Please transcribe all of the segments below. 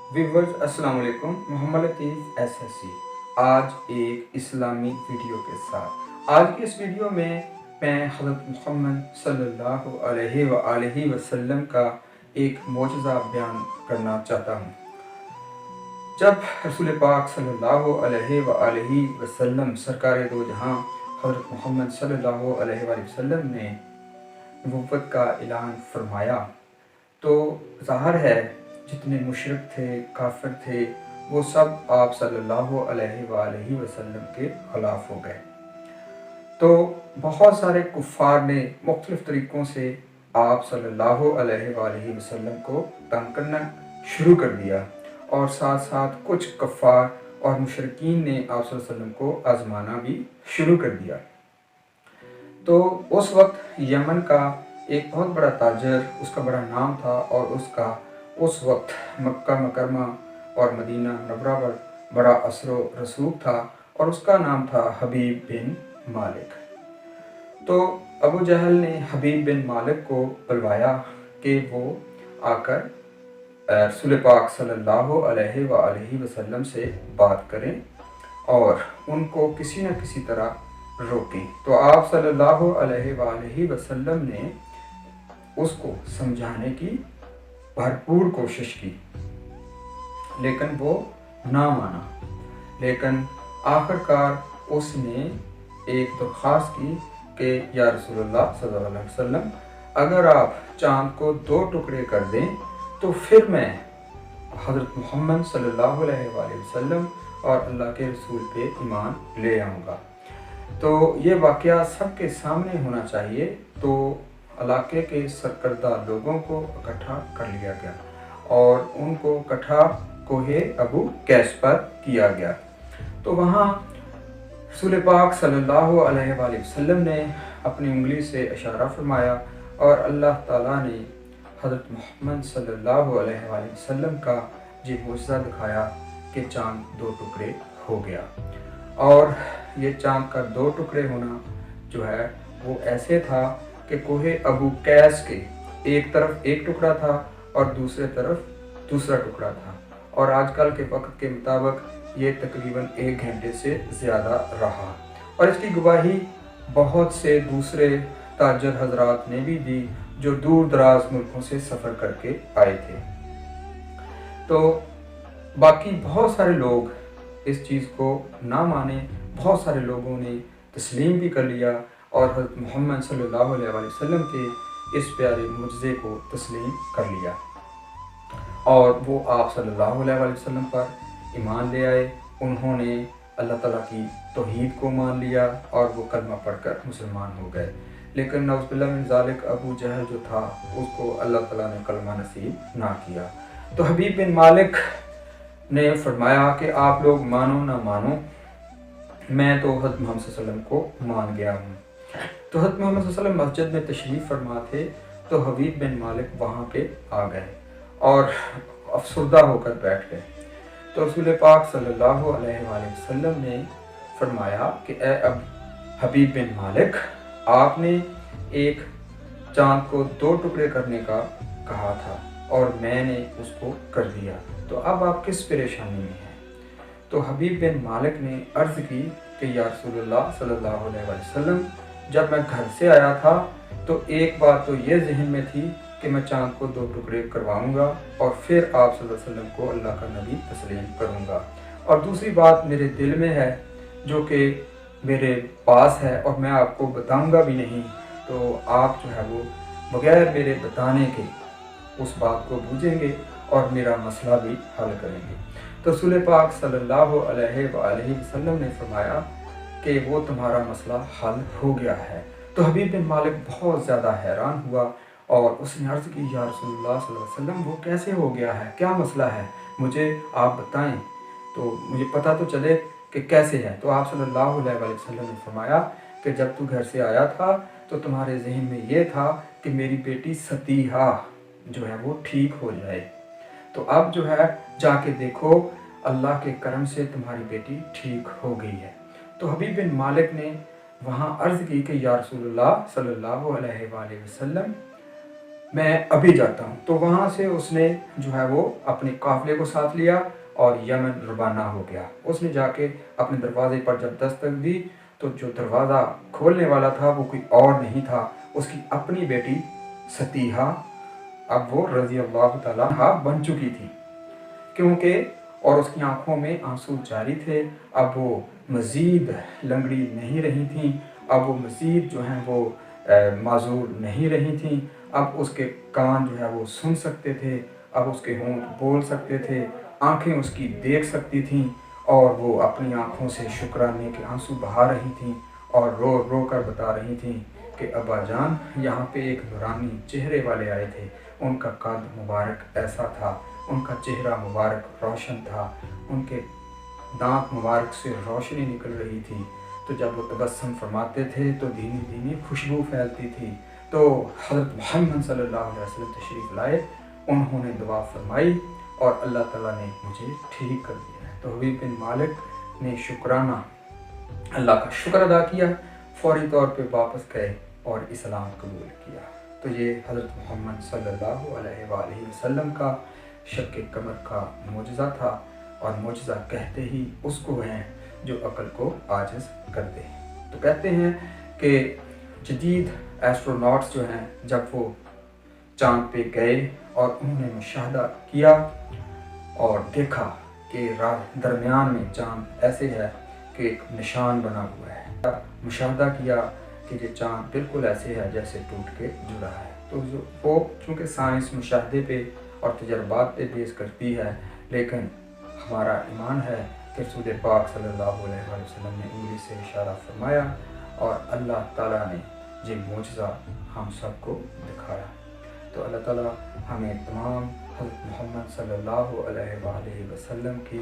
Viewers अस्सलाम वालेकुम। मोहम्मद लतीफ़ SSC आज एक इस्लामी वीडियो के साथ। आज की इस वीडियो में मैं हज़रत मोहम्मद सल्लल्लाहु अलैहि वसल्लम का एक मौजज़ा बयान करना चाहता हूँ। जब रसूल पाक सल्लल्लाहु अलैहि वसल्लम सरकार दो जहाँ हज़रत मोहम्मद सल्लल्लाहु अलैहि वसल्लम ने नबुव्वत का ऐलान फरमाया तो ज़ाहिर है जितने मुशरिक थे, काफिर थे, वो सब आप सल्लल्लाहु अलैहि वसल्लम के ख़िलाफ़ हो गए। तो बहुत सारे कुफ़ार ने मुख्तलिफ़ तरीक़ों से आप सल्लल्लाहु अलैहि वसल्लम को तंग करना शुरू कर दिया और साथ साथ कुछ कुफ़ार और मुशरिकीन ने आप सल्लल्लाहु अलैहि वसल्लम को आज़माना भी शुरू कर दिया। तो उस वक्त यमन का एक बहुत बड़ा ताजर, उसका बड़ा नाम था और उसका उस वक्त मक्का मुकरमा और मदीना मुनव्वरा पर बड़ा असर रसूख था और उसका नाम था हबीब बिन मालिक। तो अबू जहल ने हबीब बिन मालिक को बुलवाया कि वो आकर रसूल पाक सल्लल्लाहु अलैहि वसल्लम से बात करें और उनको किसी न किसी तरह रोकें। तो आप सल्लल्लाहु अलैहि वसल्लम ने उसको समझाने की भरपूर कोशिश की, लेकिन वो ना माना। लेकिन आखिरकार उसने एक दरख्वास्त की कि या रसूलुल्लाह सल्लल्लाहु अलैहि वसल्लम, अगर आप चाँद को 2 टुकड़े कर दें तो फिर मैं हज़रत मोहम्मद सल्लल्लाहु अलैहि वसल्लम और अल्लाह के रसूल पे ईमान ले आऊँगा। तो ये वाक़या सबके सामने होना चाहिए। तो इलाके के सरकर्दा लोगों को इकट्ठा कर लिया गया और उनको इकट्ठा कोहे अबू कैस पर किया गया। तो वहाँ रसूल पाक सल्लल्लाहु अलैहि वसल्लम ने अपनी उंगली से इशारा फरमाया और अल्लाह ताला ने हज़रत मोहम्मद सल्लल्लाहु अलैहि वसल्लम का ये मौजज़ा दिखाया कि चाँद 2 टुकड़े हो गया। और ये चाँद का 2 टुकड़े होना जो है वो ऐसे था कि कोहे अबू कैस के एक तरफ एक टुकड़ा था और दूसरे तरफ दूसरा टुकड़ा था। और आजकल के वक्त के मुताबिक ये तकरीबन 1 घंटे से ज़्यादा रहा और इसकी गवाही बहुत से दूसरे ताजर हजरात ने भी दी जो दूर दराज मुल्कों से सफ़र करके आए थे। तो बाकी बहुत सारे लोग इस चीज़ को ना माने, बहुत सारे लोगों ने तस्लीम भी कर लिया और हज़रत मोहम्मद सल्लल्लाहु अलैहि वसल्लम के इस प्यारे मुजज़े को तस्लीम कर लिया और वो आप सल्लल्लाहु अलैहि वसल्लम पर ईमान ले आए। उन्होंने अल्लाह ताला की तौहीद को मान लिया और वो कलमा पढ़कर मुसलमान हो गए। लेकिन नऊज़ुबिल्लाह मिन ज़ालिक अबू जहल जो था उसको अल्लाह ताला ने कलमा नसीब ना किया। तो हबीब बिन मालिक ने फरमाया कि आप लोग मानो ना मानो, मैं तो हज़रत मोहम्मद सल्लल्लाहु अलैहि वसल्लम को मान गया हूँ। तो हज़रत मोहम्मद सल्लल्लाहु अलैहि वसल्लम मस्जिद में तशरीफ़ फरमा थे तो हबीब बिन मालिक वहाँ पे आ गए और अफसरदा होकर बैठ गए। तो रसूल पाक सल्लल्लाहु अलैहि वसल्लम ने फरमाया कि ए अब हबीब बिन मालिक, आपने एक चाँद को 2 टुकड़े करने का कहा था और मैंने उसको कर दिया, तो अब आप किस परेशानी में हैं? तो हबीब बिन मालिक ने अर्ज़ की कि या रसूलुल्लाह सल्लल्लाहु अलैहि वसल्लम, जब मैं घर से आया था तो एक बात तो ये ज़हन में थी कि मैं चाँद को 2 टुकड़े करवाऊँगा और फिर आप सल्लल्लाहु अलैहि वसल्लम को अल्लाह का नबी तस्लीम करूँगा, और दूसरी बात मेरे दिल में है जो कि मेरे पास है और मैं आपको बताऊँगा भी नहीं, तो आप जो है वो बग़ैर मेरे बताने के उस बात को बूझेंगे और मेरा मसला भी हल करेंगे। तो रसूल पाक सल्लल्लाहु अलैहि वसल्लम ने फरमाया कि वो तुम्हारा मसला हल हो गया है। तो हबीब बिन मालिक बहुत ज़्यादा हैरान हुआ और उसने अर्ज़ की, या रसूलुल्लाह सल्लल्लाहु अलैहि वसल्लम, वो कैसे हो गया है, क्या मसला है, मुझे आप बताएं तो मुझे पता तो चले कि कैसे है। तो आप सल्लल्लाहु अलैहि वसल्लम ने फरमाया कि जब तू घर से आया था तो तुम्हारे जहन में ये था कि मेरी बेटी सतीहा जो है वो ठीक हो जाए, तो अब जो है जाके देखो अल्लाह के करम से तुम्हारी बेटी ठीक हो गई है। तो हबीब बिन मालिक ने वहाँ अर्ज़ की कि या रसूलुल्लाह सल्लल्लाहु अलैहि वसल्लम, मैं अभी जाता हूँ। तो वहाँ से उसने जो है वो अपने काफ़िले को साथ लिया और यमन रवाना हो गया। उसने जाके अपने दरवाज़े पर जब दस्तक दी तो जो दरवाज़ा खोलने वाला था वो कोई और नहीं था, उसकी अपनी बेटी सतीहा, अब वो रज़ी अल्लाह तआला अन्हा बन चुकी थी, क्योंकि और उसकी आंखों में आंसू जारी थे। अब वो मज़ीद लंगड़ी नहीं रही थी, अब वो मज़ीद जो हैं वो माजूर नहीं रही थी। अब उसके कान जो है वो सुन सकते थे, अब उसके होंठ बोल सकते थे, आंखें उसकी देख सकती थीं और वो अपनी आंखों से शुक्राने के आंसू बहा रही थीं और रो रो कर बता रही थीं कि अब्बा जान यहाँ पे एक नूरानी चेहरे वाले आए थे, उनका कद मुबारक ऐसा था, उनका चेहरा मुबारक रोशन था, उनके दांत मुबारक से रोशनी निकल रही थी। तो जब वो तबस्सुम फरमाते थे तो धीमी धीमी खुशबू फैलती थी। तो हज़रत मोहम्मद सल्लल्लाहु अलैहि वसल्लम तशरीफ़ लाए, उन्होंने दुआ फरमाई और अल्लाह ताला ने मुझे ठीक कर दिया। तो हबीब बिन मालिक ने शुक्राना अल्लाह का शुक्र अदा किया, फौरी तौर पे वापस गए और इस्लाम कबूल किया। तो ये हज़रत मोहम्मद सल्लल्लाहु अलैहि वसल्लम का शक्के कमर का मोजज़ा था, और मोजज़ा कहते ही उसको हैं जो अक्ल को आजिज़ कर दे। तो कहते हैं कि जदीद एस्ट्रोनॉट्स जो हैं जब वो चाँद पे गए और उन्होंने मुशाहदा किया और देखा कि दरमियान में चाँद ऐसे है कि एक निशान बना हुआ है, मुशाहदा किया कि ये चाँद बिल्कुल ऐसे है जैसे टूट के जुड़ा है। तो जो वो चूँकि साइंस मुशाहदे पे और तजर्बात पे बेस करती है, लेकिन हमारा ईमान है कि रसूल पाक सल्लल्लाहु अलैहि वसल्लम ने उंगली से इशारा फरमाया और अल्लाह ताला ने ये मोजज़ा हम सबको दिखाया। तो अल्लाह ताला हमें तमाम हज़रत मोहम्मद सल्लल्लाहु अलैहि वसल्लम की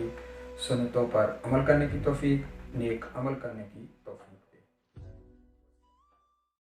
सुन्नतों पर अमल करने की तौफीक, नेक अमल करने की